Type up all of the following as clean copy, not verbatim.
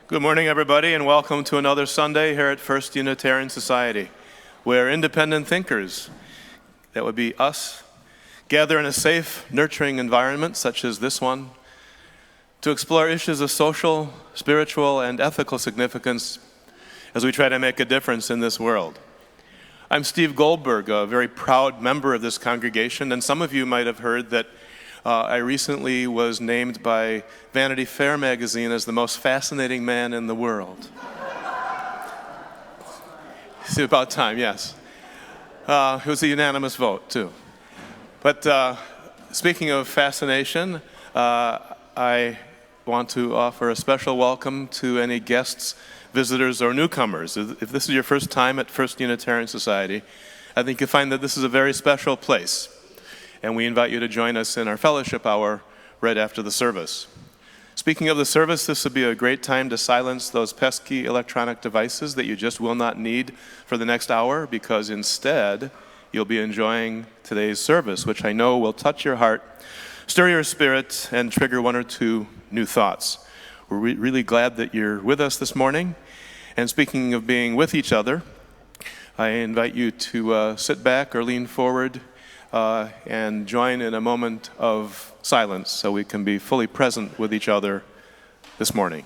Good morning, everybody, and welcome to another Sunday here at First Unitarian Society, where independent thinkers, that would be us, gather in a safe, nurturing environment such as this one to explore issues of social, spiritual, and ethical significance as we try to make a difference in this world. I'm Steve Goldberg, a very proud member of this congregation, and some of you might have heard that I recently was named by Vanity Fair magazine as the most fascinating man in the world. It's about time, yes. It was a unanimous vote, too. But speaking of fascination, I want to offer a special welcome to any guests, visitors, or newcomers. If this is your first time at First Unitarian Society, I think you'll find that this is a very special place. And we invite you to join us in our fellowship hour right after the service. Speaking of the service, this would be a great time to silence those pesky electronic devices that you just will not need for the next hour, because instead you'll be enjoying today's service, which I know will touch your heart, stir your spirit, and trigger one or two new thoughts. We're really glad that you're with us this morning. And speaking of being with each other, I invite you to sit back or lean forward and join in a moment of silence so we can be fully present with each other this morning.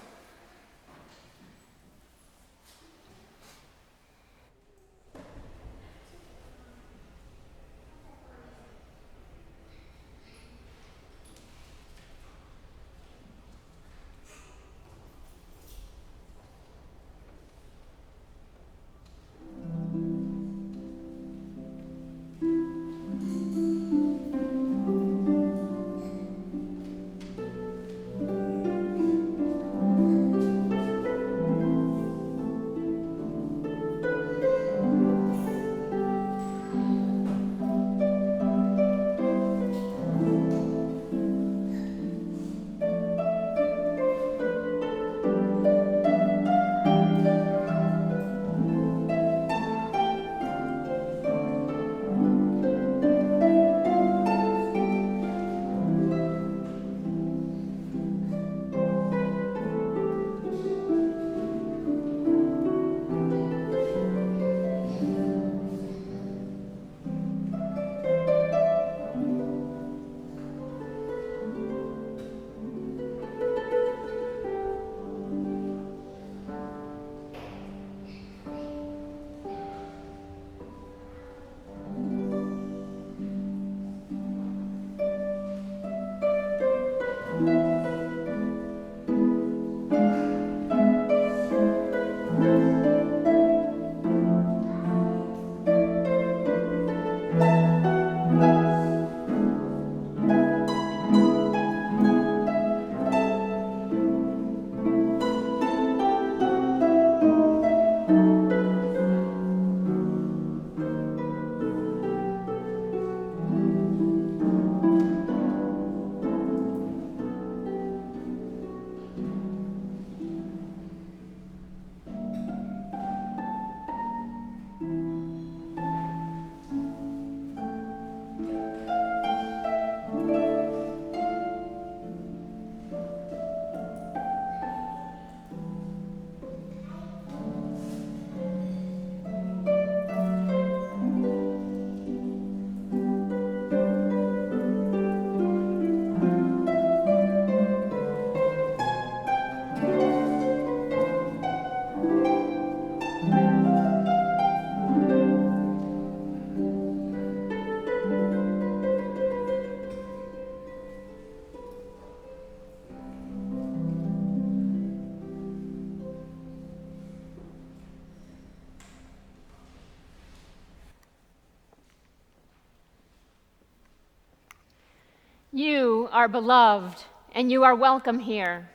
You are beloved, and you are welcome here.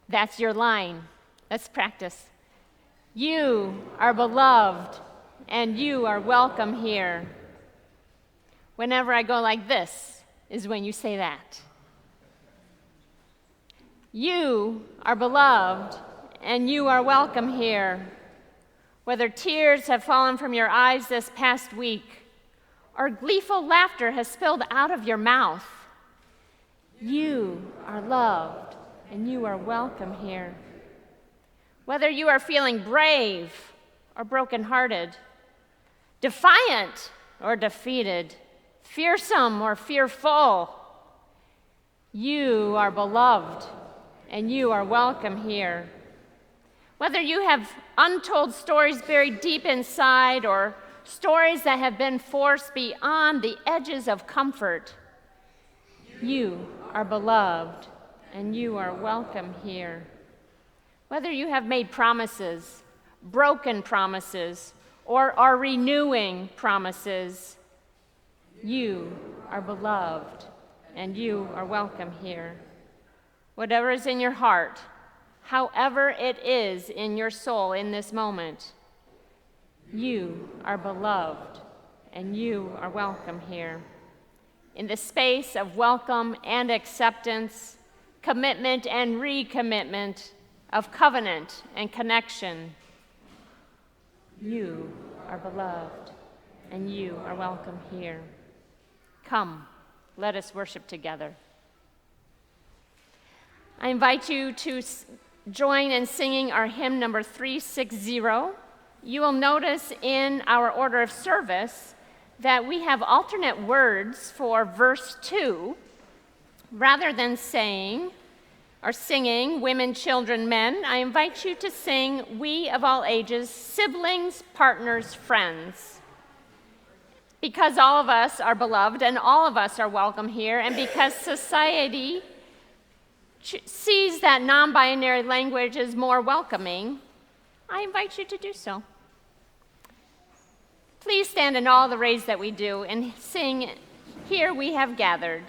That's your line. Let's practice. You are beloved, and you are welcome here. Whenever I go like this is when you say that. You are beloved, and you are welcome here. Whether tears have fallen from your eyes this past week, or gleeful laughter has spilled out of your mouth, you are loved, and you are welcome here. Whether you are feeling brave or brokenhearted, defiant or defeated, fearsome or fearful, you are beloved and you are welcome here. Whether you have untold stories buried deep inside or stories that have been forced beyond the edges of comfort, you are beloved and you are welcome here. Whether you have made promises, broken promises, or are renewing promises, you are beloved and you are welcome here. Whatever is in your heart, however it is in your soul in this moment, you are beloved and you are welcome here. In the space of welcome and acceptance, commitment and recommitment, of covenant and connection, you are beloved and you are welcome here. Come, let us worship together. I invite you to join in singing our hymn number 360. You will notice in our order of service that we have alternate words for verse 2. Rather than saying or singing women, children, men, I invite you to sing we of all ages, siblings, partners, friends. Because all of us are beloved and all of us are welcome here, and because society sees that non-binary language as more welcoming, I invite you to do so. Please stand in all the ways that we do and sing, Here We Have Gathered.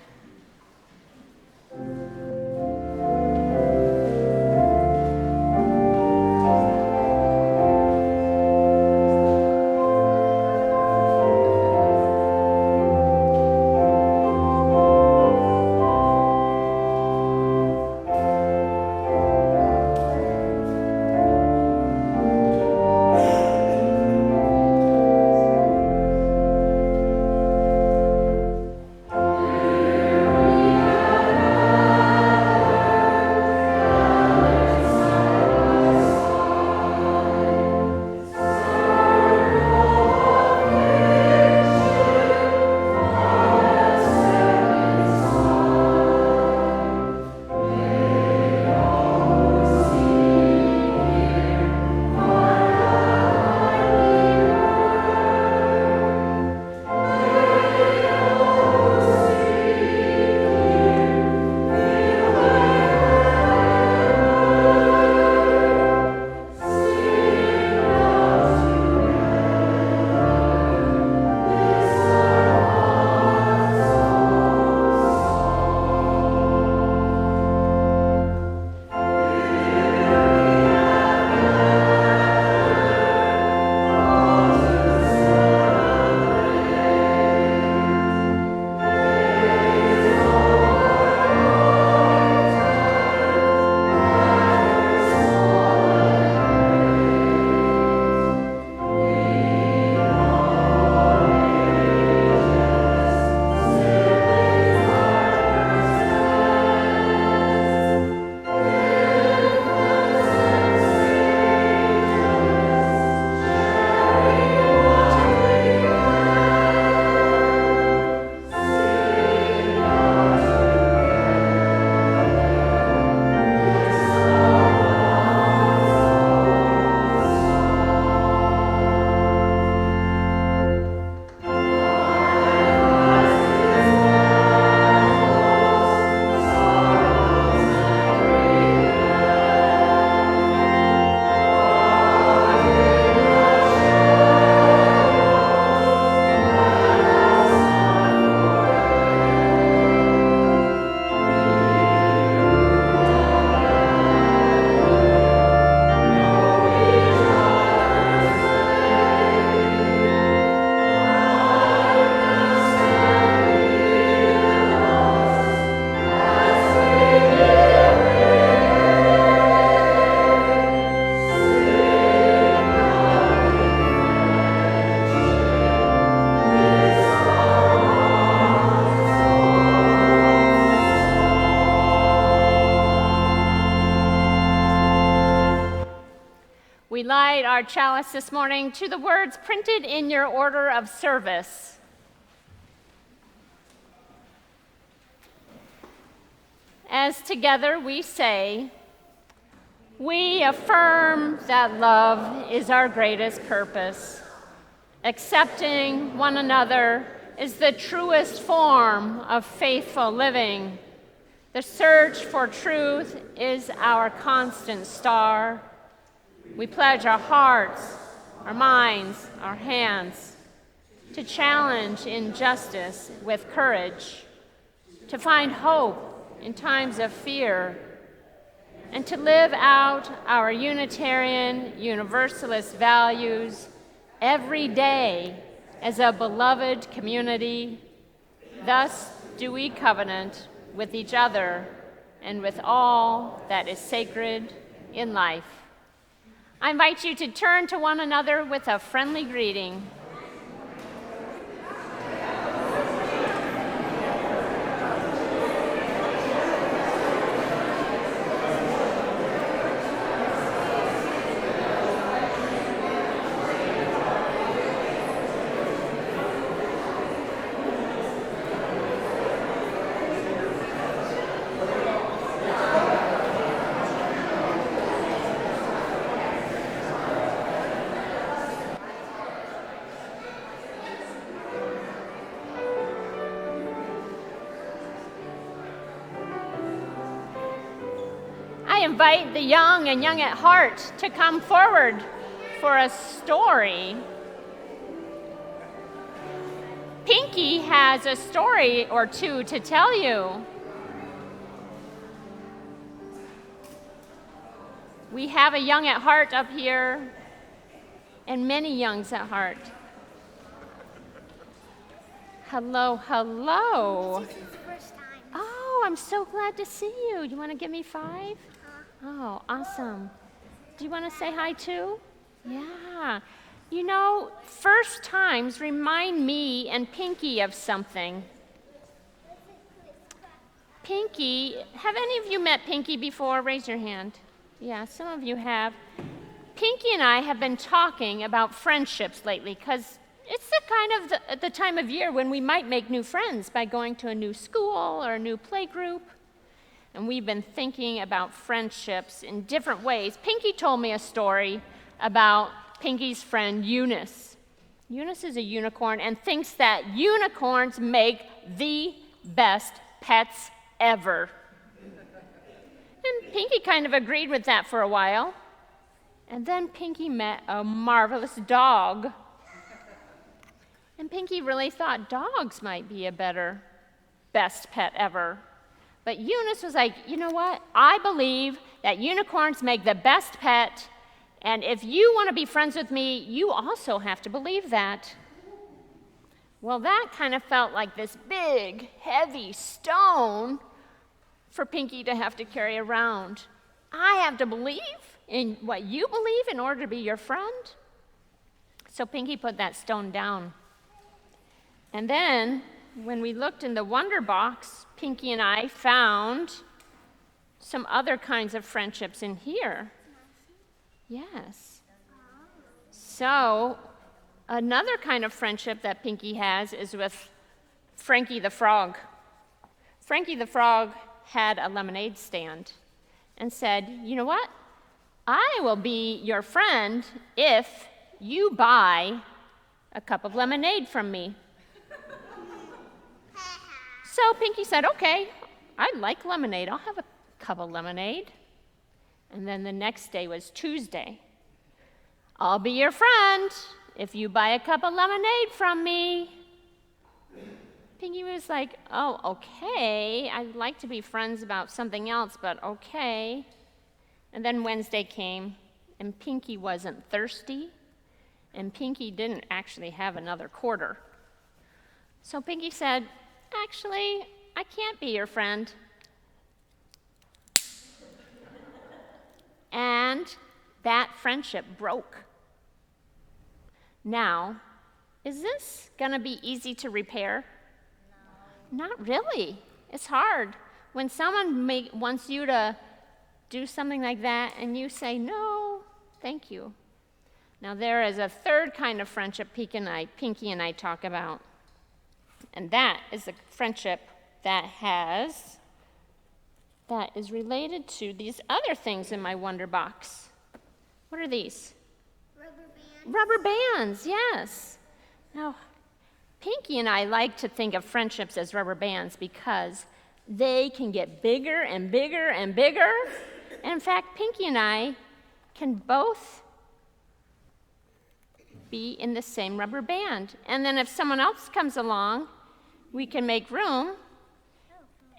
We light our chalice this morning to the words printed in your order of service. As together we say, we affirm that love is our greatest purpose. Accepting one another is the truest form of faithful living. The search for truth is our constant star. We pledge our hearts, our minds, our hands to challenge injustice with courage, to find hope in times of fear, and to live out our Unitarian Universalist values every day as a beloved community. Thus do we covenant with each other and with all that is sacred in life. I invite you to turn to one another with a friendly greeting. I invite the young and young at heart to come forward for a story. Pinky has a story or two to tell you. We have a young at heart up here and many youngs at heart. Hello, hello. This is the first time. Oh, I'm so glad to see you. You want to give me 5? Oh, awesome. Do you want to say hi too? Yeah. You know, first times remind me and Pinky of something. Pinky, have any of you met Pinky before? Raise your hand. Yeah, some of you have. Pinky and I have been talking about friendships lately because it's the time of year when we might make new friends by going to a new school or a new play group. And we've been thinking about friendships in different ways. Pinky told me a story about Pinky's friend Eunice. Eunice is a unicorn and thinks that unicorns make the best pets ever. And Pinky kind of agreed with that for a while. And then Pinky met a marvelous dog. And Pinky really thought dogs might be a better best pet ever. But Eunice was like, you know what? I believe that unicorns make the best pet, and if you want to be friends with me, you also have to believe that. Well, that kind of felt like this big, heavy stone for Pinky to have to carry around. I have to believe in what you believe in order to be your friend. So Pinky put that stone down. And then, when we looked in the Wonder Box, Pinky and I found some other kinds of friendships in here. Yes. So, another kind of friendship that Pinky has is with Frankie the Frog. Frankie the Frog had a lemonade stand and said, you know what? I will be your friend if you buy a cup of lemonade from me. So Pinky said, okay, I like lemonade. I'll have a cup of lemonade. And then the next day was Tuesday. I'll be your friend if you buy a cup of lemonade from me. Pinky was like, oh, okay. I'd like to be friends about something else, but okay. And then Wednesday came, and Pinky wasn't thirsty, and Pinky didn't actually have another quarter. So Pinky said, actually, I can't be your friend. And that friendship broke. Now, is this going to be easy to repair? No. Not really. It's hard. When someone wants you to do something like that and you say, no, Thank you. Now, there is a third kind of friendship Pinky and I talk about, and that is a friendship that is related to these other things in my wonder box. What are these? Rubber bands. Rubber bands, yes. Now, Pinky and I like to think of friendships as rubber bands because they can get bigger and bigger and bigger. And in fact, Pinky and I can both be in the same rubber band. And then if someone else comes along, we can make room,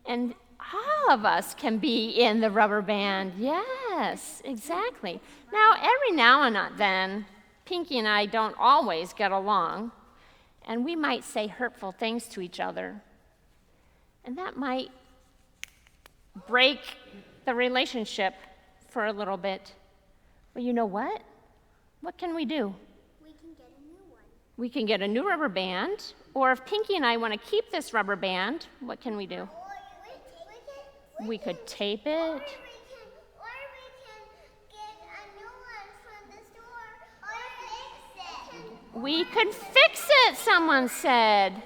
and all of us can be in the rubber band. Yes, exactly. Now, every now and then, Pinky and I don't always get along, and we might say hurtful things to each other. And that might break the relationship for a little bit. But you know what? What can we do? We can get a new one. We can get a new rubber band, or if Pinky and I want to keep this rubber band, what can we do? We could tape it. Or we can get a new one from the store or fix it. We could fix it, someone said.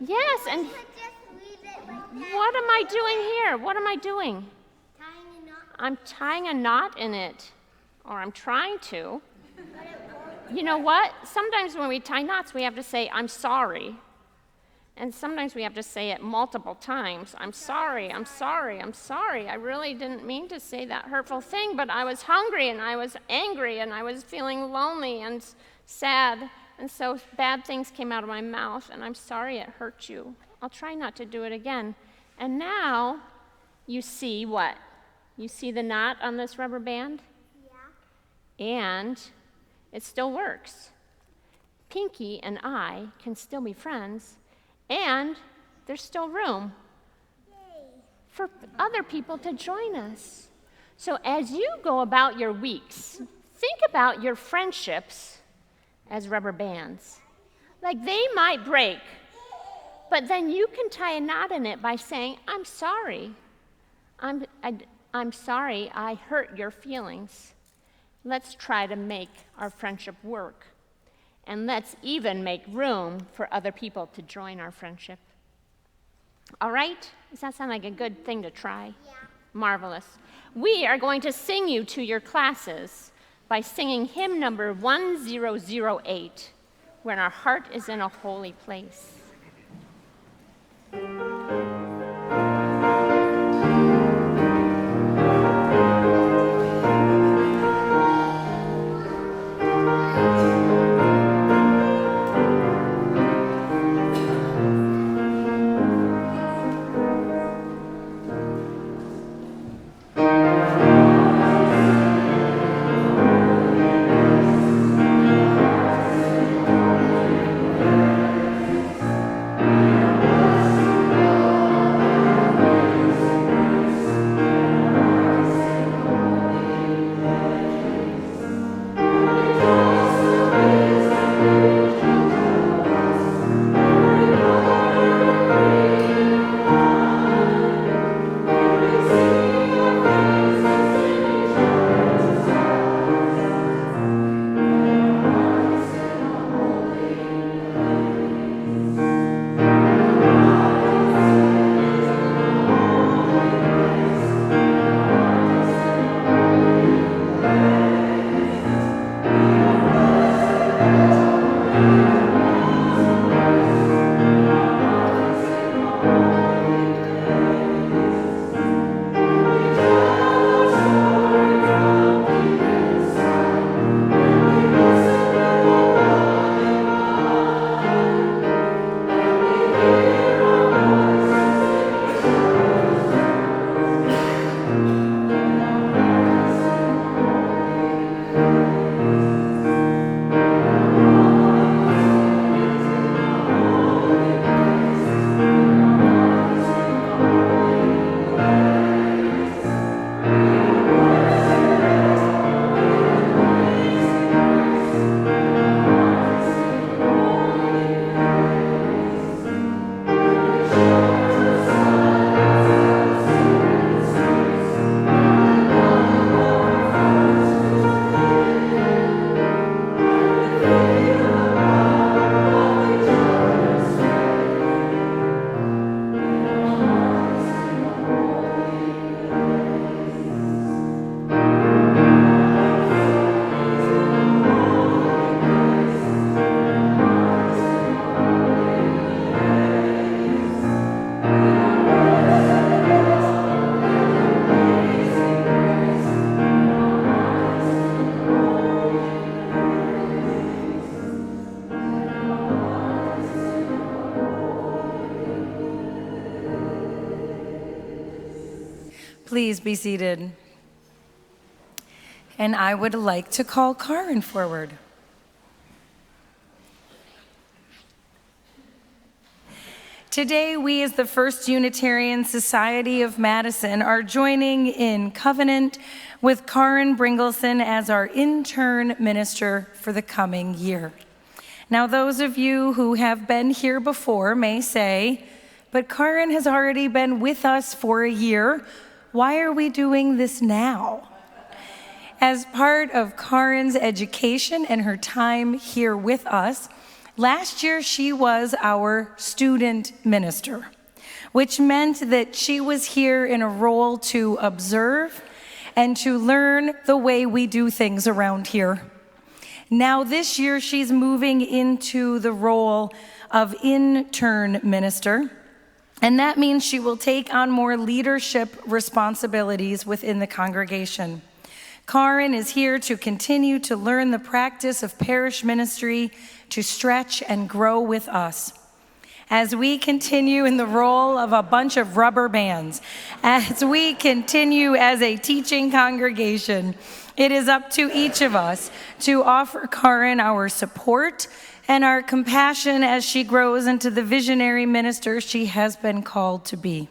Yes, and We could just leave it like that. what am I doing here? What am I doing? Tying a knot. I'm tying a knot in it, or I'm trying to. You know what? Sometimes when we tie knots, we have to say, I'm sorry. And sometimes we have to say it multiple times. I'm sorry, I'm sorry, I'm sorry. I really didn't mean to say that hurtful thing, but I was hungry and I was angry and I was feeling lonely and sad. And so bad things came out of my mouth, and I'm sorry it hurt you. I'll try not to do it again. And now you see what? You see the knot on this rubber band? Yeah. And it still works. Pinky and I can still be friends, and there's still room for other people to join us. So as you go about your weeks, think about your friendships as rubber bands. Like they might break, but then you can tie a knot in it by saying, I'm sorry. I'm sorry I hurt your feelings. Let's try to make our friendship work. And let's even make room for other people to join our friendship. All right? Does that sound like a good thing to try? Yeah. Marvelous. We are going to sing you to your classes by singing hymn number 1008, When Our Heart is in a Holy Place. be seated. And I would like to call Carin forward. Today, we as the First Unitarian Society of Madison are joining in covenant with Carin Bringelson as our intern minister for the coming year. Now, those of you who have been here before may say, but Carin has already been with us for a year. Why are we doing this now? As part of Carin's education and her time here with us, last year she was our student minister, which meant that she was here in a role to observe and to learn the way we do things around here. Now this year she's moving into the role of intern minister, and that means she will take on more leadership responsibilities within the congregation. Carin is here to continue to learn the practice of parish ministry, to stretch and grow with us. As we continue in the role of a bunch of rubber bands, as we continue as a teaching congregation, it is up to each of us to offer Carin our support and our compassion as she grows into the visionary minister she has been called to be.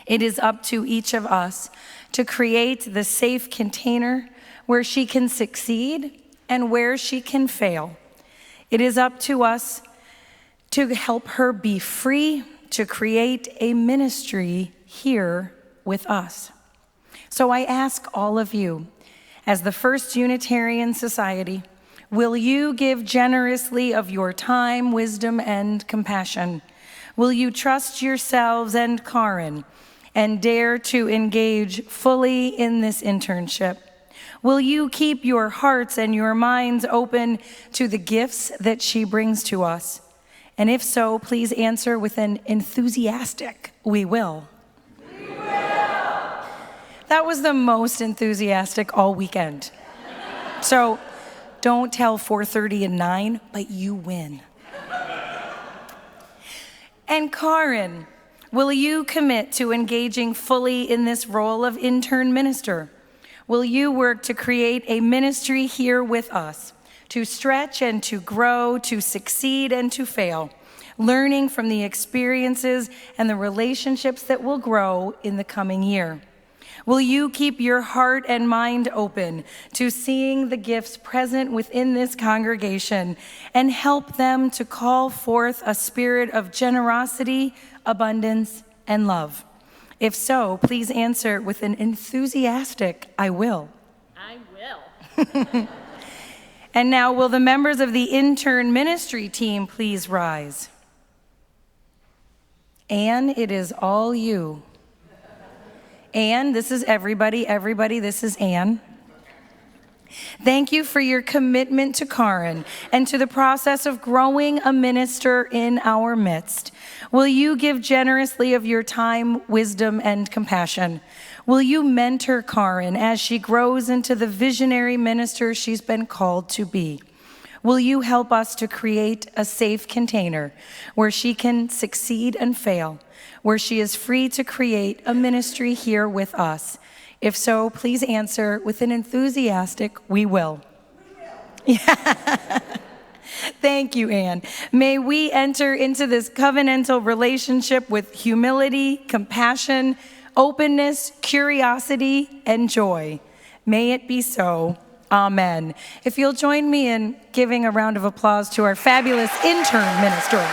It is up to each of us to create the safe container where she can succeed and where she can fail. It is up to us to help her be free to create a ministry here with us. So I ask all of you, as the First Unitarian Society, will you give generously of your time, wisdom, and compassion? Will you trust yourselves and Carin and dare to engage fully in this internship? Will you keep your hearts and your minds open to the gifts that she brings to us? And if so, please answer with an enthusiastic, we will. We will. That was the most enthusiastic all weekend. So don't tell 4:30 and 9, but you win. And Carin, will you commit to engaging fully in this role of intern minister? Will you work to create a ministry here with us, to stretch and to grow, to succeed and to fail, learning from the experiences and the relationships that will grow in the coming year? Will you keep your heart and mind open to seeing the gifts present within this congregation and help them to call forth a spirit of generosity, abundance, and love? If so, please answer with an enthusiastic, I will. I will. And now, will the members of the intern ministry team please rise? Anne, it is all you. Anne, this is everybody, this is Anne. Thank you for your commitment to Carin and to the process of growing a minister in our midst. Will you give generously of your time, wisdom, and compassion? Will you mentor Carin as she grows into the visionary minister she's been called to be? Will you help us to create a safe container where she can succeed and fail, where she is free to create a ministry here with us? If so, please answer with an enthusiastic, we will. We will. Yeah. Thank you, Anne. May we enter into this covenantal relationship with humility, compassion, openness, curiosity, and joy. May it be so. Amen. If you'll join me in giving a round of applause to our fabulous intern minister.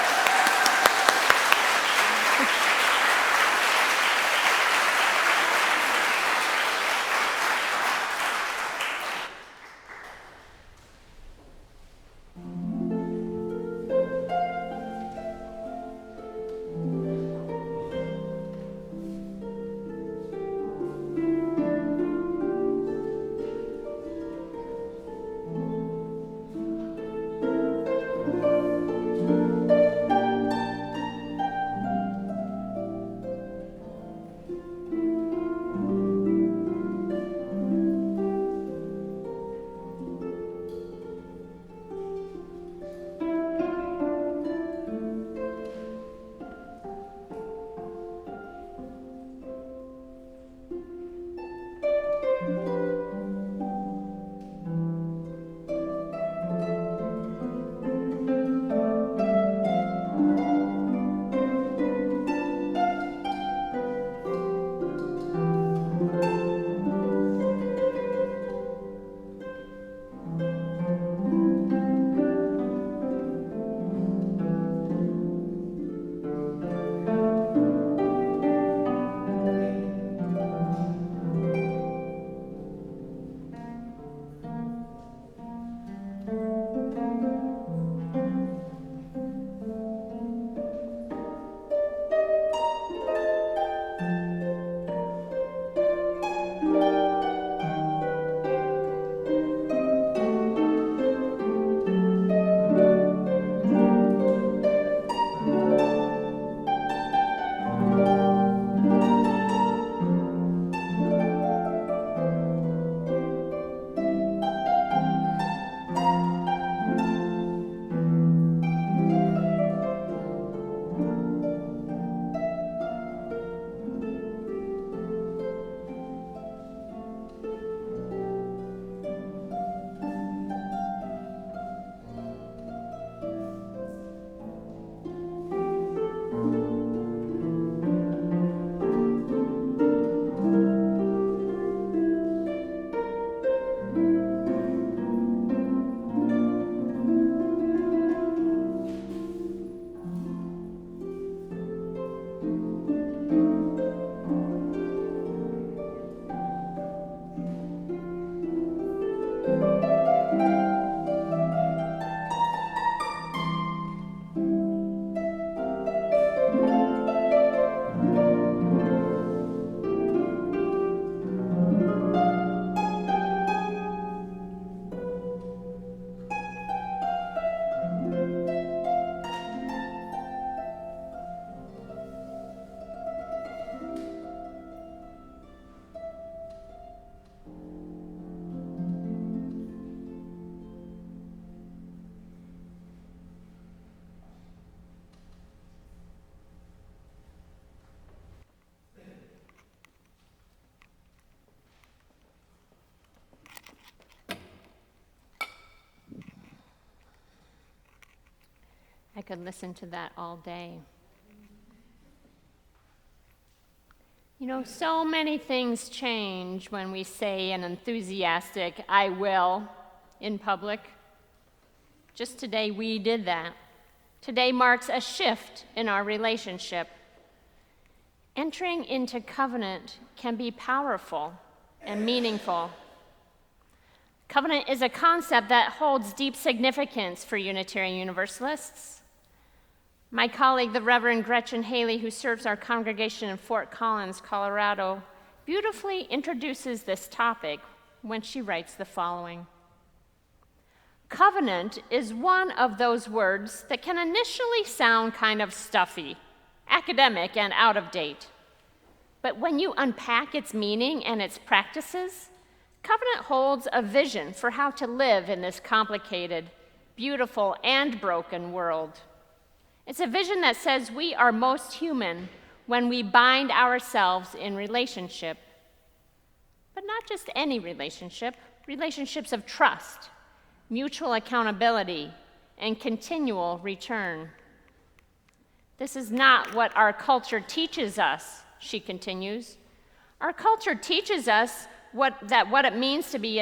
I could listen to that all day. You know, so many things change when we say an enthusiastic, "I will," in public. Just today, we did that. Today marks a shift in our relationship. Entering into covenant can be powerful and meaningful. Covenant is a concept that holds deep significance for Unitarian Universalists. My colleague, the Reverend Gretchen Haley, who serves our congregation in Fort Collins, Colorado, beautifully introduces this topic when she writes the following. Covenant is one of those words that can initially sound kind of stuffy, academic, and out of date. But when you unpack its meaning and its practices, covenant holds a vision for how to live in this complicated, beautiful, and broken world. It's a vision that says we are most human when we bind ourselves in relationship. But not just any relationship, relationships of trust, mutual accountability, and continual return. This is not what our culture teaches us, she continues. Our culture teaches us that what it means to be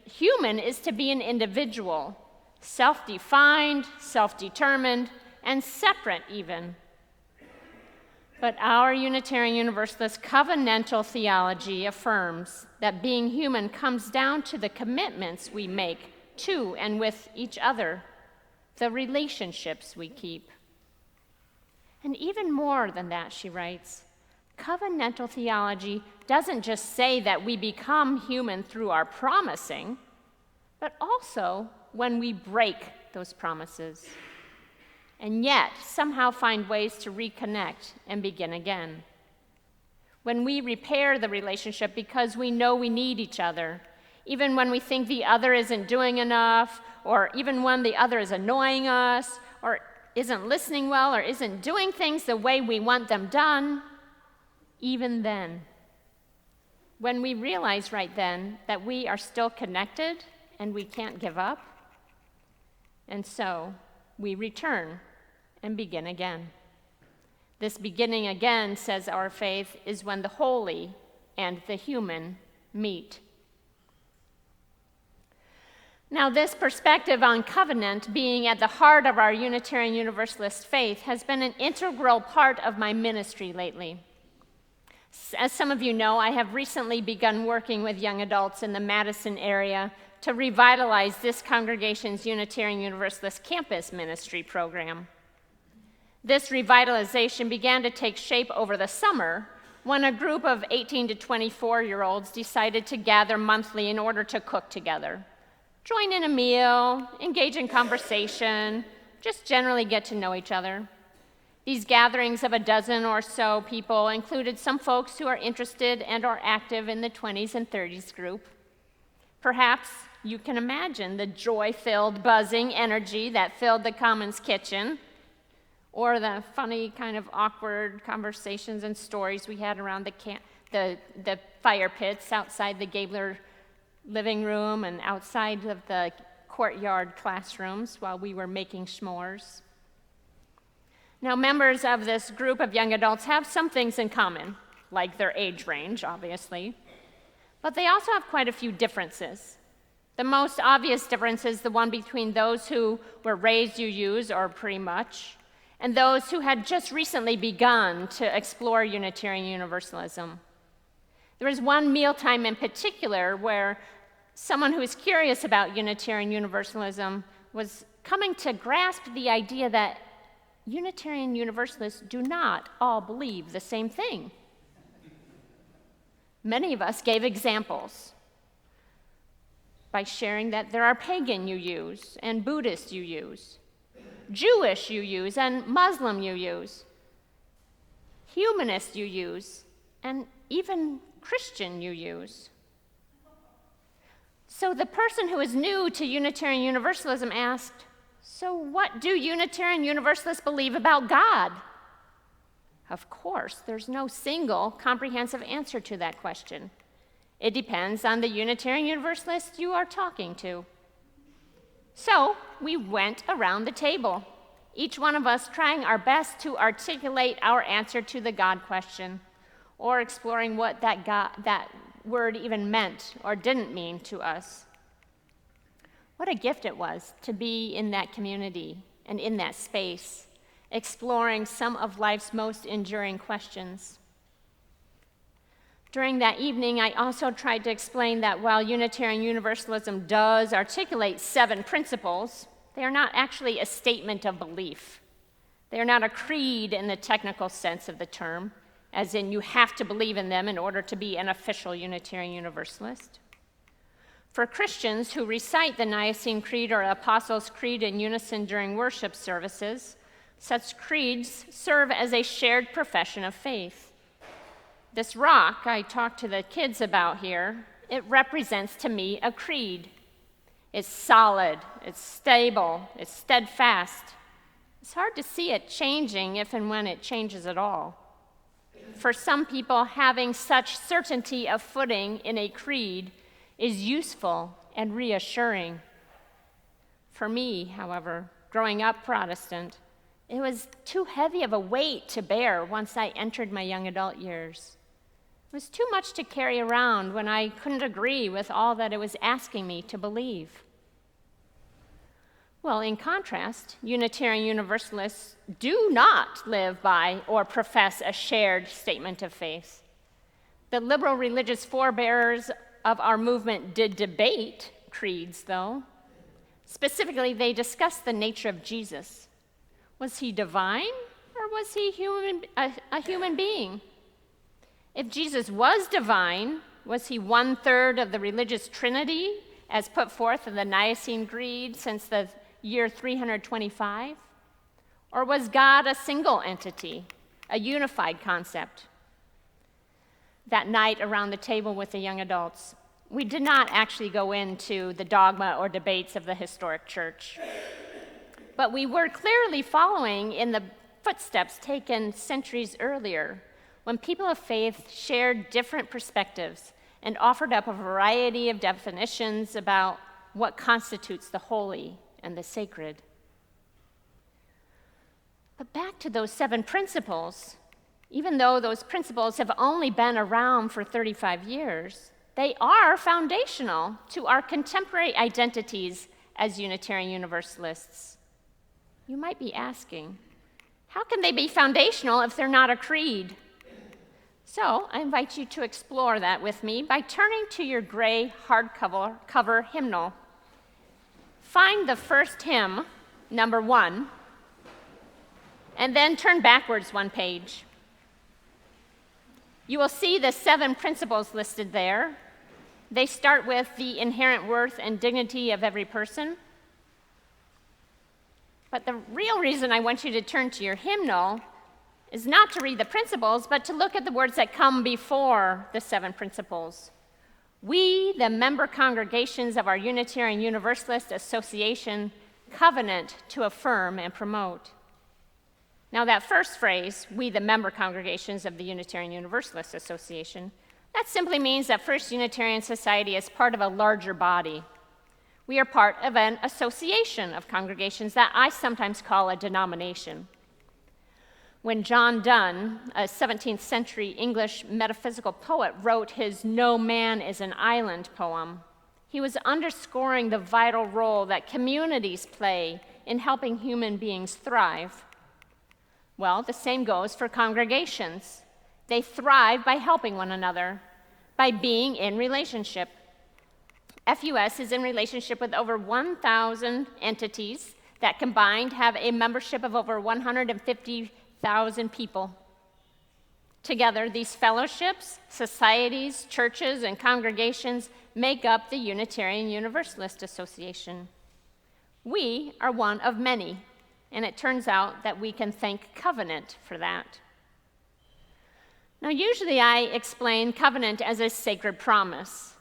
human is to be an individual, self-defined, self-determined, and separate even. But our Unitarian Universalist covenantal theology affirms that being human comes down to the commitments we make to and with each other, the relationships we keep. And even more than that, she writes, covenantal theology doesn't just say that we become human through our promising, but also when we break those promises, and yet somehow find ways to reconnect and begin again. When we repair the relationship because we know we need each other, even when we think the other isn't doing enough, or even when the other is annoying us, or isn't listening well, or isn't doing things the way we want them done, even then, when we realize right then that we are still connected and we can't give up, and so we return and begin again. This beginning again, says our faith, is when the holy and the human meet. Now, this perspective on covenant being at the heart of our Unitarian Universalist faith has been an integral part of my ministry lately. As some of you know, I have recently begun working with young adults in the Madison area to revitalize this congregation's Unitarian Universalist campus ministry program. This revitalization began to take shape over the summer when a group of 18 to 24-year-olds decided to gather monthly in order to cook together, join in a meal, engage in conversation, just generally get to know each other. These gatherings of a dozen or so people included some folks who are interested and are active in the 20s and 30s group. Perhaps you can imagine the joy-filled, buzzing energy that filled the Commons kitchen, or the funny, kind of awkward conversations and stories we had around the fire pits outside the Gabler living room and outside of the courtyard classrooms while we were making s'mores. Now, members of this group of young adults have some things in common, like their age range, obviously, but they also have quite a few differences. The most obvious difference is the one between those who were raised UUs, or pretty much, and those who had just recently begun to explore Unitarian Universalism. There was one mealtime in particular where someone who was curious about Unitarian Universalism was coming to grasp the idea that Unitarian Universalists do not all believe the same thing. Many of us gave examples by sharing that there are pagan UUs and Buddhist UUs, Jewish UUs and Muslim UUs, humanist UUs, and even Christian UUs. So the person who is new to Unitarian Universalism asked, "So what do Unitarian Universalists believe about God?" Of course, there's no single comprehensive answer to that question. It depends on the Unitarian Universalist you are talking to. So we went around the table, each one of us trying our best to articulate our answer to the God question, or exploring what that word even meant or didn't mean to us. What a gift it was to be in that community and in that space, exploring some of life's most enduring questions. During that evening, I also tried to explain that while Unitarian Universalism does articulate 7 principles, they are not actually a statement of belief. They are not a creed in the technical sense of the term, as in you have to believe in them in order to be an official Unitarian Universalist. For Christians who recite the Nicene Creed or Apostles' Creed in unison during worship services, such creeds serve as a shared profession of faith. This rock I talked to the kids about here, it represents to me a creed. It's solid, it's stable, it's steadfast. It's hard to see it changing if and when it changes at all. For some people, having such certainty of footing in a creed is useful and reassuring. For me, however, growing up Protestant, it was too heavy of a weight to bear once I entered my young adult years. It was too much to carry around when I couldn't agree with all that it was asking me to believe. Well, in contrast, Unitarian Universalists do not live by or profess a shared statement of faith. The liberal religious forebearers of our movement did debate creeds, though. Specifically, they discussed the nature of Jesus. Was he divine, or was he a human being? If Jesus was divine, was he 1/3 of the religious trinity as put forth in the Nicene Creed since the year 325? Or was God a single entity, a unified concept? That night around the table with the young adults, we did not actually go into the dogma or debates of the historic church, but we were clearly following in the footsteps taken centuries earlier, when people of faith shared different perspectives and offered up a variety of definitions about what constitutes the holy and the sacred. But back to those 7 principles, even though those principles have only been around for 35 years, they are foundational to our contemporary identities as Unitarian Universalists. You might be asking, how can they be foundational if they're not a creed? So I invite you to explore that with me by turning to your gray hardcover hymnal. Find the first hymn, number 1, and then turn backwards 1 page. You will see the 7 principles listed there. They start with the inherent worth and dignity of every person. But the real reason I want you to turn to your hymnal is not to read the principles, but to look at the words that come before the 7 principles. We, the member congregations of our Unitarian Universalist Association, covenant to affirm and promote. Now that first phrase, we, the member congregations of the Unitarian Universalist Association, that simply means that First Unitarian Society is part of a larger body. We are part of an association of congregations that I sometimes call a denomination. When John Donne, a 17th century English metaphysical poet, wrote his No Man is an Island poem, he was underscoring the vital role that communities play in helping human beings thrive. Well, the same goes for congregations. They thrive by helping one another, by being in relationship. FUS is in relationship with over 1,000 entities that combined have a membership of over 150,000 people. Together, these fellowships, societies, churches, and congregations make up the Unitarian Universalist Association. We are one of many, and it turns out that we can thank covenant for that. Now, usually I explain covenant as a sacred promise,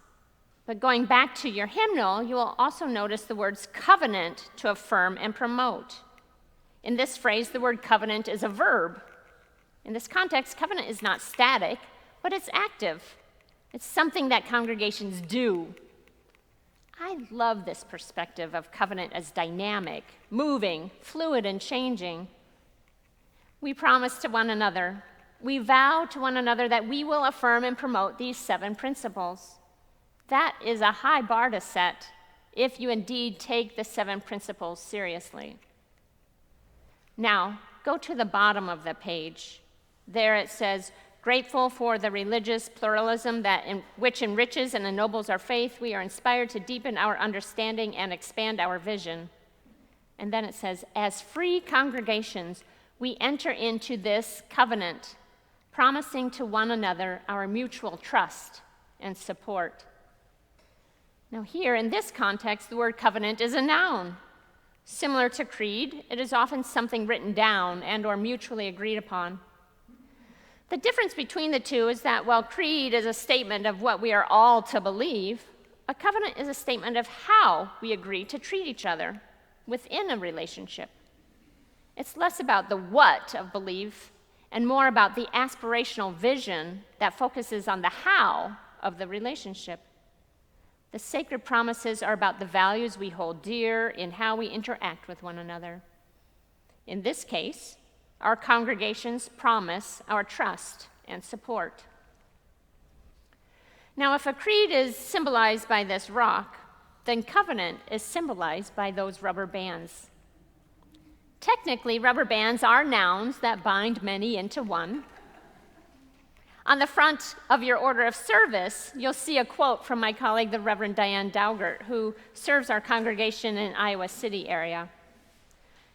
but going back to your hymnal, you will also notice the words covenant to affirm and promote. In this phrase, the word covenant is a verb. In this context, covenant is not static, but it's active. It's something that congregations do. I love this perspective of covenant as dynamic, moving, fluid, and changing. We promise to one another, we vow to one another that we will affirm and promote these 7 principles. That is a high bar to set if you indeed take the 7 principles seriously. Now, go to the bottom of the page. There it says, grateful for the religious pluralism which enriches and ennobles our faith, we are inspired to deepen our understanding and expand our vision. And then it says, as free congregations, we enter into this covenant, promising to one another our mutual trust and support. Now here, in this context, the word covenant is a noun. Similar to creed, it is often something written down and or mutually agreed upon. The difference between the two is that while creed is a statement of what we are all to believe, a covenant is a statement of how we agree to treat each other within a relationship. It's less about the what of belief and more about the aspirational vision that focuses on the how of the relationship. The sacred promises are about the values we hold dear in how we interact with one another. In this case, our congregations promise our trust and support. Now, if a creed is symbolized by this rock, then covenant is symbolized by those rubber bands. Technically, rubber bands are nouns that bind many into one. On the front of your order of service, you'll see a quote from my colleague, the Reverend Diane Daugert, who serves our congregation in Iowa City area.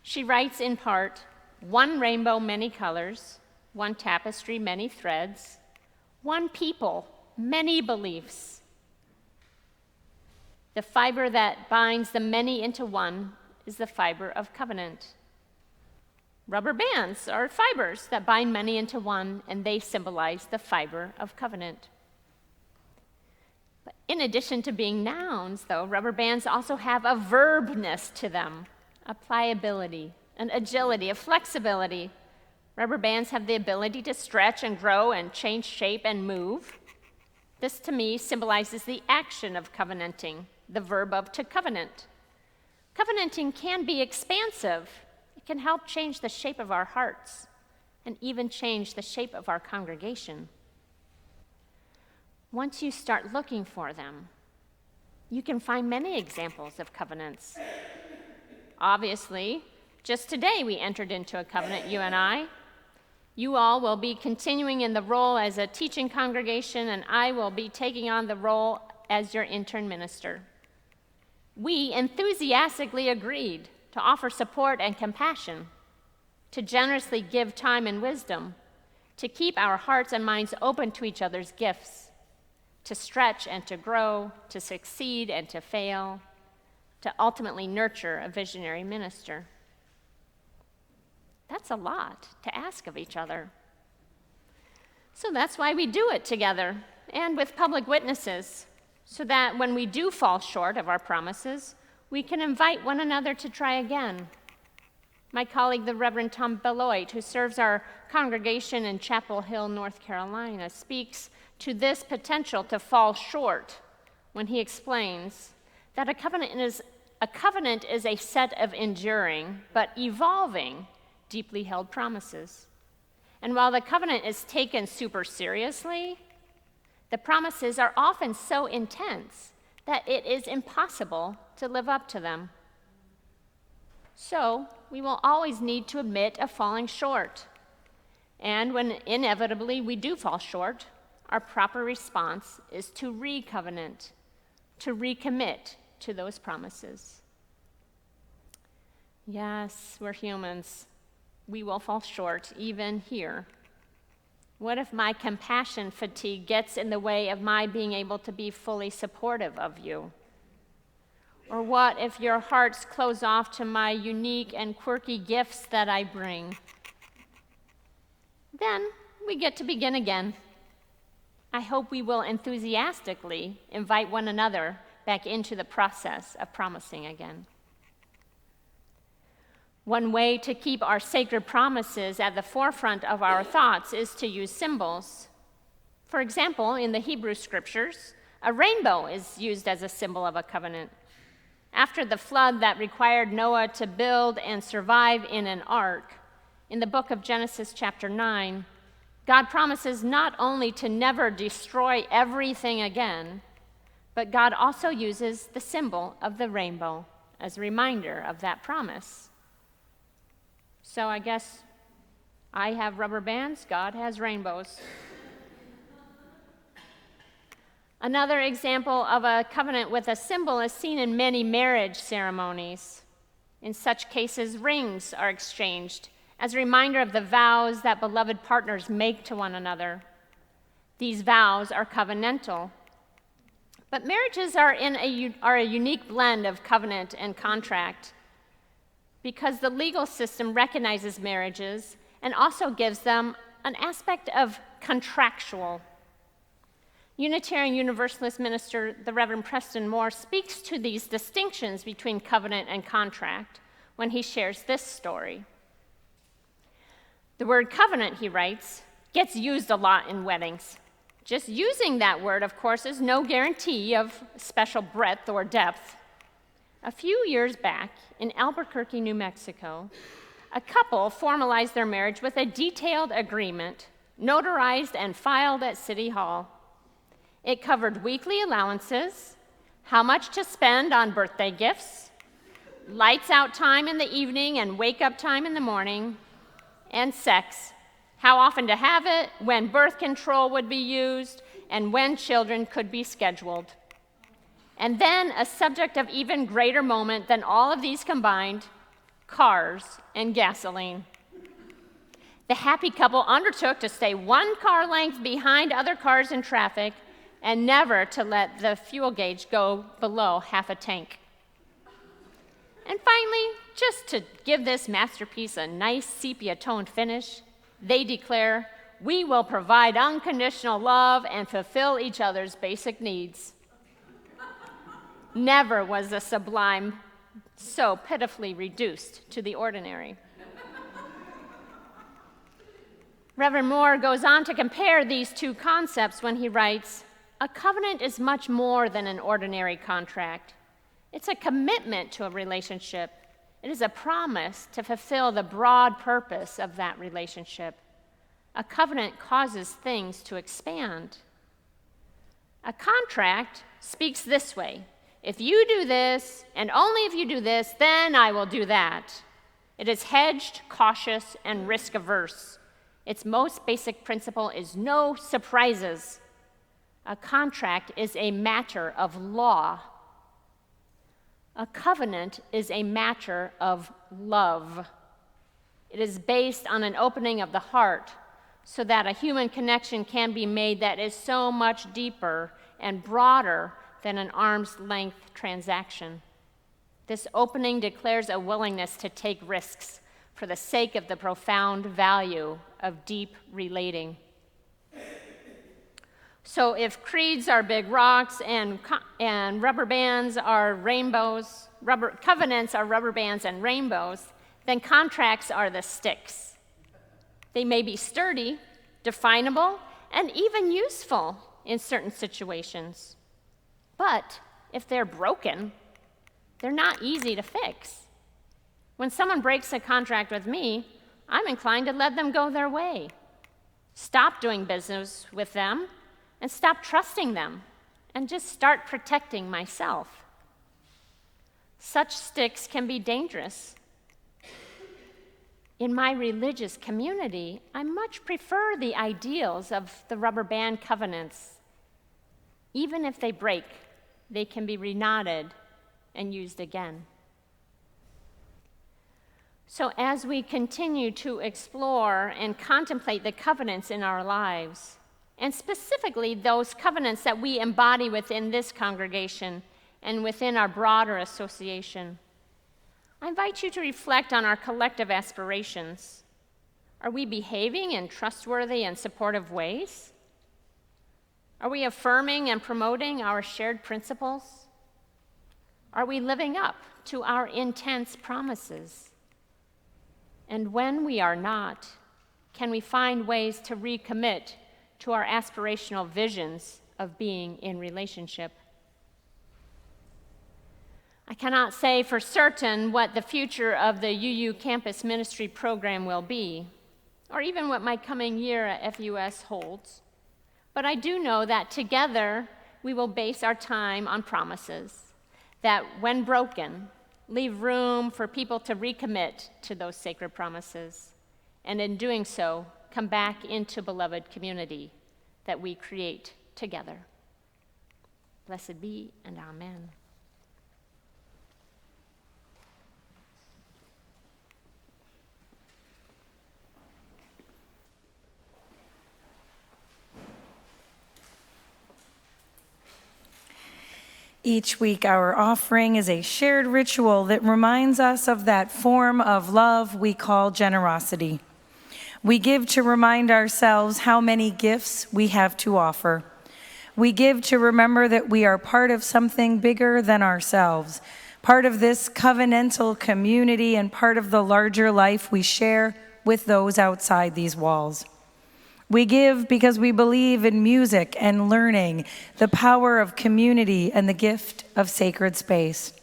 She writes in part, one rainbow, many colors, one tapestry, many threads, one people, many beliefs. The fiber that binds the many into one is the fiber of covenant. Rubber bands are fibers that bind many into one, and they symbolize the fiber of covenant. But in addition to being nouns, though, rubber bands also have a verbness to them, a pliability, an agility, a flexibility. Rubber bands have the ability to stretch and grow and change shape and move. This, to me, symbolizes the action of covenanting, the verb of to covenant. Covenanting can be expansive. It can help change the shape of our hearts and even change the shape of our congregation. Once you start looking for them, you can find many examples of covenants. Obviously, just today we entered into a covenant, you and I. You all will be continuing in the role as a teaching congregation, and I will be taking on the role as your intern minister. We enthusiastically agreed to offer support and compassion, to generously give time and wisdom, to keep our hearts and minds open to each other's gifts, to stretch and to grow, to succeed and to fail, to ultimately nurture a visionary minister. That's a lot to ask of each other. So that's why we do it together and with public witnesses, so that when we do fall short of our promises, we can invite one another to try again. My colleague, the Reverend Tom Beloit, who serves our congregation in Chapel Hill, North Carolina, speaks to this potential to fall short when he explains that a covenant is a set of enduring but evolving, deeply held promises. And while the covenant is taken super seriously, the promises are often so intense that it is impossible to live up to them. So, we will always need to admit of falling short. And when inevitably we do fall short, our proper response is to re-covenant, to recommit to those promises. Yes, we're humans. We will fall short, even here. What if my compassion fatigue gets in the way of my being able to be fully supportive of you? Or what if your hearts close off to my unique and quirky gifts that I bring? Then we get to begin again. I hope we will enthusiastically invite one another back into the process of promising again. One way to keep our sacred promises at the forefront of our thoughts is to use symbols. For example, in the Hebrew scriptures, A rainbow is used as a symbol of a covenant. After the flood that required Noah to build and survive in an ark, in the book of Genesis chapter 9, God promises not only to never destroy everything again, but God also uses the symbol of the rainbow as a reminder of that promise. So I guess I have rubber bands, God has rainbows. Another example of a covenant with a symbol is seen in many marriage ceremonies. In such cases, rings are exchanged as a reminder of the vows that beloved partners make to one another. These vows are covenantal. But marriages are a unique blend of covenant and contract because the legal system recognizes marriages and also gives them an aspect of contractual. Unitarian Universalist minister, the Reverend Preston Moore, speaks to these distinctions between covenant and contract when he shares this story. The word covenant, he writes, gets used a lot in weddings. Just using that word, of course, is no guarantee of special breadth or depth. A few years back, in Albuquerque, New Mexico, a couple formalized their marriage with a detailed agreement, notarized and filed at City Hall. It covered weekly allowances, how much to spend on birthday gifts, lights out time in the evening and wake up time in the morning, and sex, how often to have it, when birth control would be used, and when children could be scheduled. And then a subject of even greater moment than all of these combined, cars and gasoline. The happy couple undertook to stay one car length behind other cars in traffic and never to let the fuel gauge go below half a tank. And finally, just to give this masterpiece a nice sepia-toned finish, they declare, "We will provide unconditional love and fulfill each other's basic needs." Never was the sublime so pitifully reduced to the ordinary. Reverend Moore goes on to compare these two concepts when he writes, "A covenant is much more than an ordinary contract. It's a commitment to a relationship. It is a promise to fulfill the broad purpose of that relationship. A covenant causes things to expand. A contract speaks this way: if you do this, and only if you do this, then I will do that. It is hedged, cautious, and risk-averse. Its most basic principle is no surprises. A contract is a matter of law. A covenant is a matter of love. It is based on an opening of the heart so that a human connection can be made that is so much deeper and broader than an arm's length transaction. This opening declares a willingness to take risks for the sake of the profound value of deep relating." So if creeds are big rocks and rubber bands are rainbows, covenants are rubber bands and rainbows, then contracts are the sticks. They may be sturdy, definable, and even useful in certain situations. But if they're broken, they're not easy to fix. When someone breaks a contract with me, I'm inclined to let them go their way, stop doing business with them, and stop trusting them, and just start protecting myself. Such sticks can be dangerous. In my religious community, I much prefer the ideals of the rubber band covenants. Even if they break, they can be reknotted and used again. So as we continue to explore and contemplate the covenants in our lives, and specifically those covenants that we embody within this congregation and within our broader association, I invite you to reflect on our collective aspirations. Are we behaving in trustworthy and supportive ways? Are we affirming and promoting our shared principles? Are we living up to our intense promises? And when we are not, can we find ways to recommit to our aspirational visions of being in relationship. I cannot say for certain what the future of the UU Campus Ministry program will be, or even what my coming year at FUS holds. But I do know that together we will base our time on promises that, when broken, leave room for people to recommit to those sacred promises, and in doing so, come back into beloved community that we create together. Blessed be and amen. Each week, our offering is a shared ritual that reminds us of that form of love we call generosity. We give to remind ourselves how many gifts we have to offer. We give to remember that we are part of something bigger than ourselves, part of this covenantal community and part of the larger life we share with those outside these walls. We give because we believe in music and learning, the power of community and the gift of sacred space.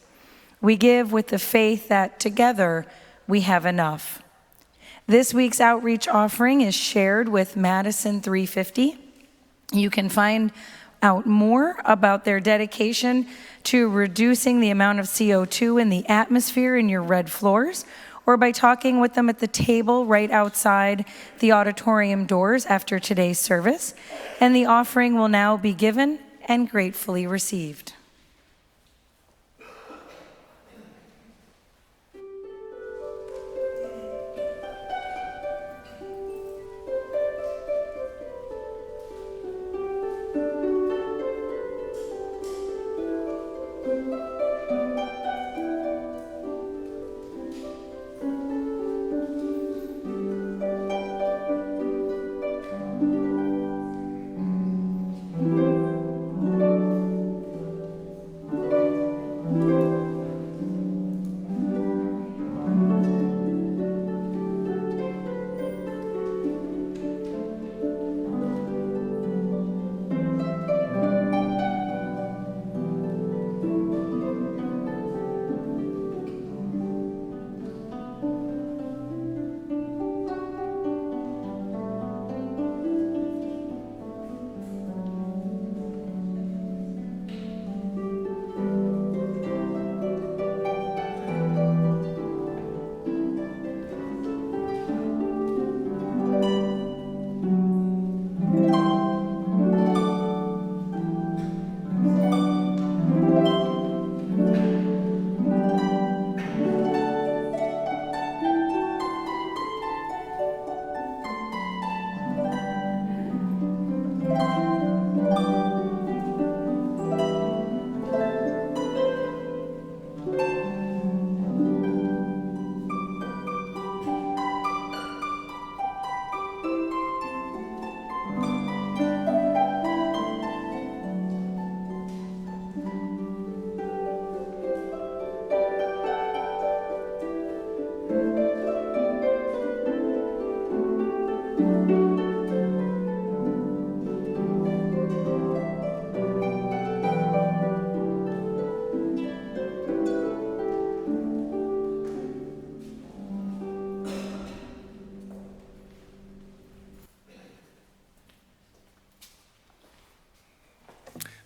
We give with the faith that together we have enough. This week's outreach offering is shared with Madison 350. You can find out more about their dedication to reducing the amount of CO2 in the atmosphere in your red floors, or by talking with them at the table right outside the auditorium doors after today's service. And the offering will now be given and gratefully received.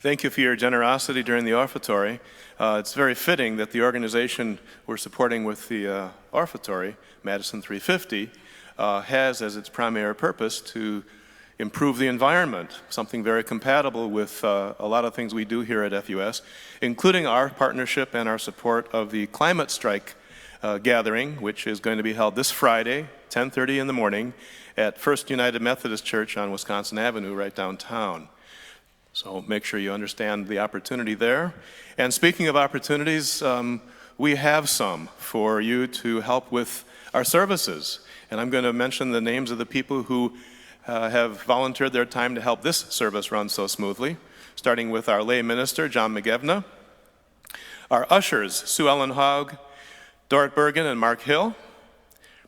Thank you for your generosity during the offertory. It's very fitting that the organization we're supporting with the offertory, Madison 350, has as its primary purpose to improve the environment, something very compatible with a lot of things we do here at FUS, including our partnership and our support of the Climate Strike gathering, which is going to be held this Friday, 10:30 in the morning, at First United Methodist Church on Wisconsin Avenue, right downtown. So make sure you understand the opportunity there. And speaking of opportunities, we have some for you to help with our services. And I'm going to mention the names of the people who have volunteered their time to help this service run so smoothly, starting with our lay minister, John McGevna, our ushers, Sue Ellen Haug, Dorrit Bergen, and Mark Hill,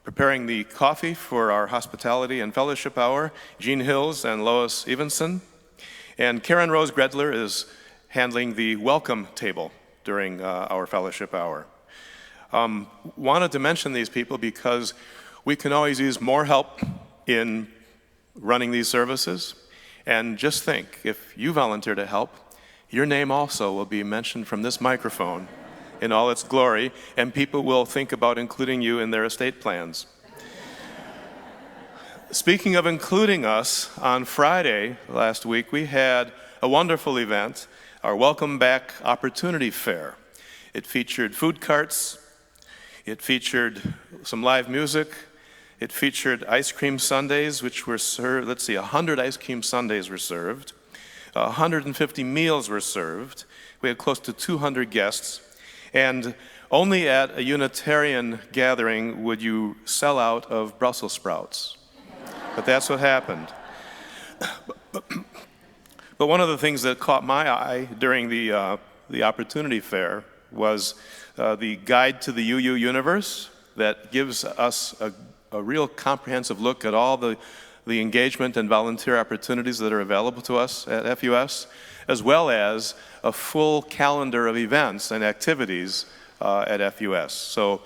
preparing the coffee for our hospitality and fellowship hour, Jean Hills and Lois Evenson, And Karen Rose Gredler is handling the welcome table during our fellowship hour. Wanted to mention these people because we can always use more help in running these services. And just think, if you volunteer to help, your name also will be mentioned from this microphone in all its glory, and people will think about including you in their estate plans. Speaking of including us, on Friday last week, we had a wonderful event, our Welcome Back Opportunity Fair. It featured food carts, it featured some live music, it featured ice cream sundaes, which were served, 100 ice cream sundaes were served, 150 meals were served, we had close to 200 guests, and only at a Unitarian gathering would you sell out of Brussels sprouts. But that's what happened. But one of the things that caught my eye during the Opportunity Fair was the Guide to the UU Universe that gives us a real comprehensive look at all the engagement and volunteer opportunities that are available to us at FUS, as well as a full calendar of events and activities at FUS. So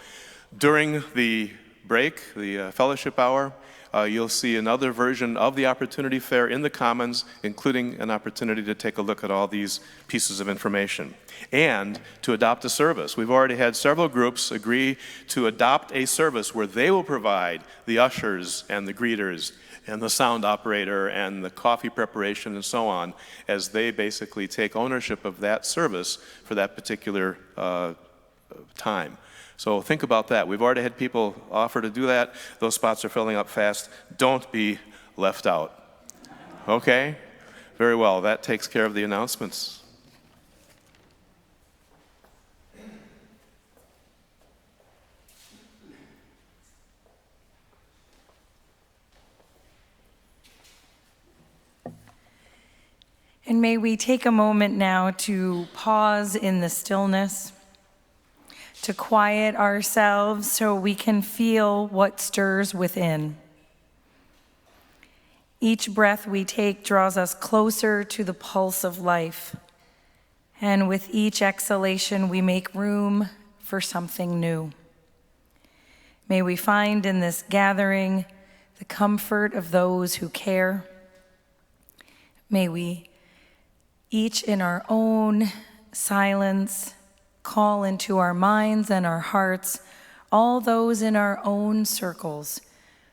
during the break, the fellowship hour, you'll see another version of the Opportunity Fair in the Commons, including an opportunity to take a look at all these pieces of information and to adopt a service. We've already had several groups agree to adopt a service where they will provide the ushers and the greeters and the sound operator and the coffee preparation and so on, as they basically take ownership of that service for that particular time. So think about that. We've already had people offer to do that. Those spots are filling up fast. Don't be left out. Okay? Very well. That takes care of the announcements. And may we take a moment now to pause in the stillness, to quiet ourselves so we can feel what stirs within. Each breath we take draws us closer to the pulse of life, and with each exhalation we make room for something new. May we find in this gathering the comfort of those who care. May we each in our own silence call into our minds and our hearts all those in our own circles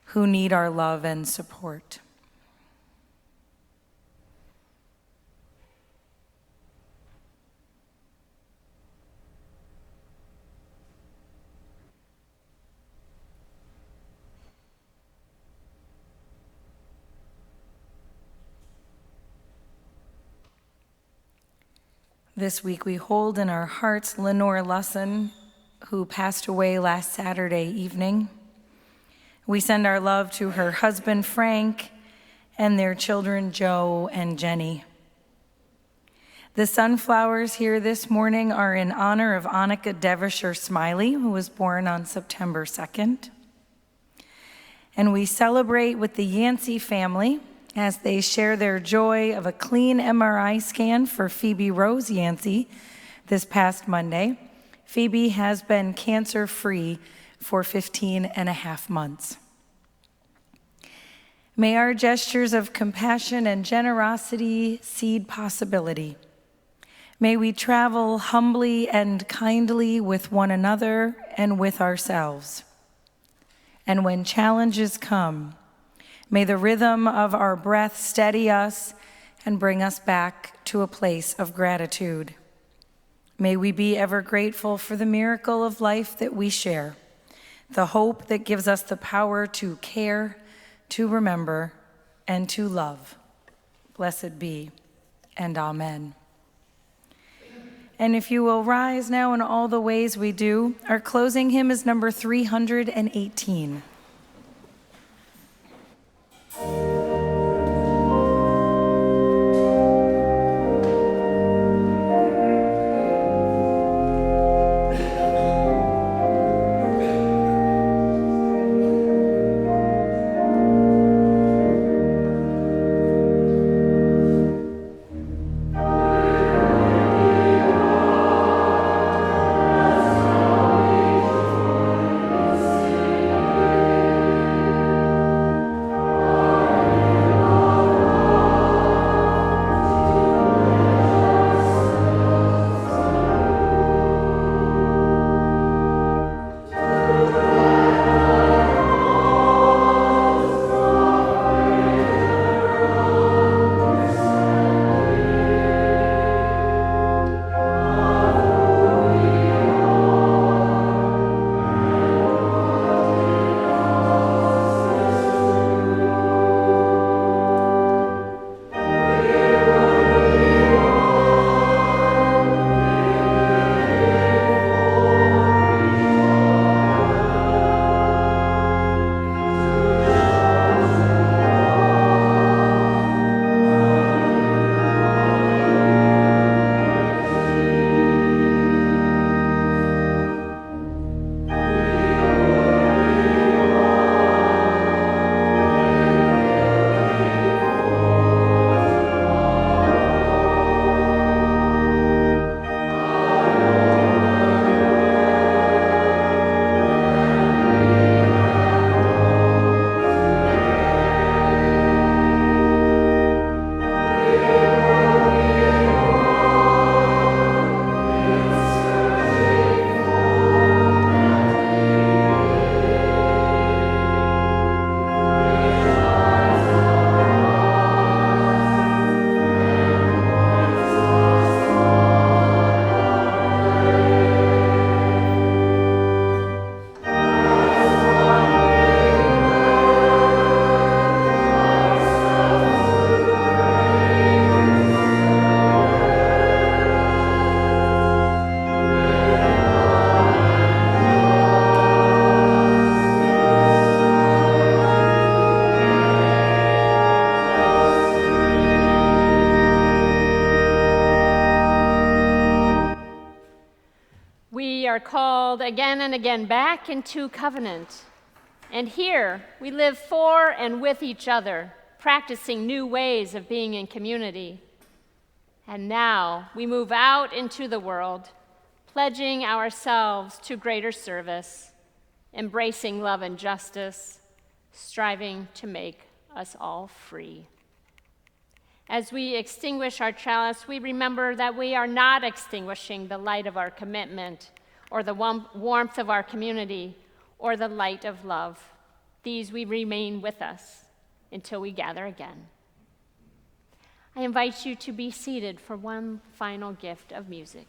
who need our love and support. This week we hold in our hearts Lenore Lusson, who passed away last Saturday evening. We send our love to her husband Frank and their children Joe and Jenny. The sunflowers here this morning are in honor of Annika Devonshire Smiley, who was born on September 2nd. And we celebrate with the Yancey family as they share their joy of a clean MRI scan for Phoebe Rose Yancey this past Monday. Phoebe has been cancer-free for 15 and a half months. May our gestures of compassion and generosity seed possibility. May we travel humbly and kindly with one another and with ourselves. And when challenges come, may the rhythm of our breath steady us and bring us back to a place of gratitude. May we be ever grateful for the miracle of life that we share, the hope that gives us the power to care, to remember, and to love. Blessed be, and amen. And if you will rise now in all the ways we do, our closing hymn is number 318. called again and again back into covenant. And here we live for and with each other, practicing new ways of being in community. And now we move out into the world, pledging ourselves to greater service, embracing love and justice, striving to make us all free. As we extinguish our chalice, we remember that we are not extinguishing the light of our commitment or the warmth of our community or the light of love. These we remain with us until we gather again. I invite you to be seated for one final gift of music.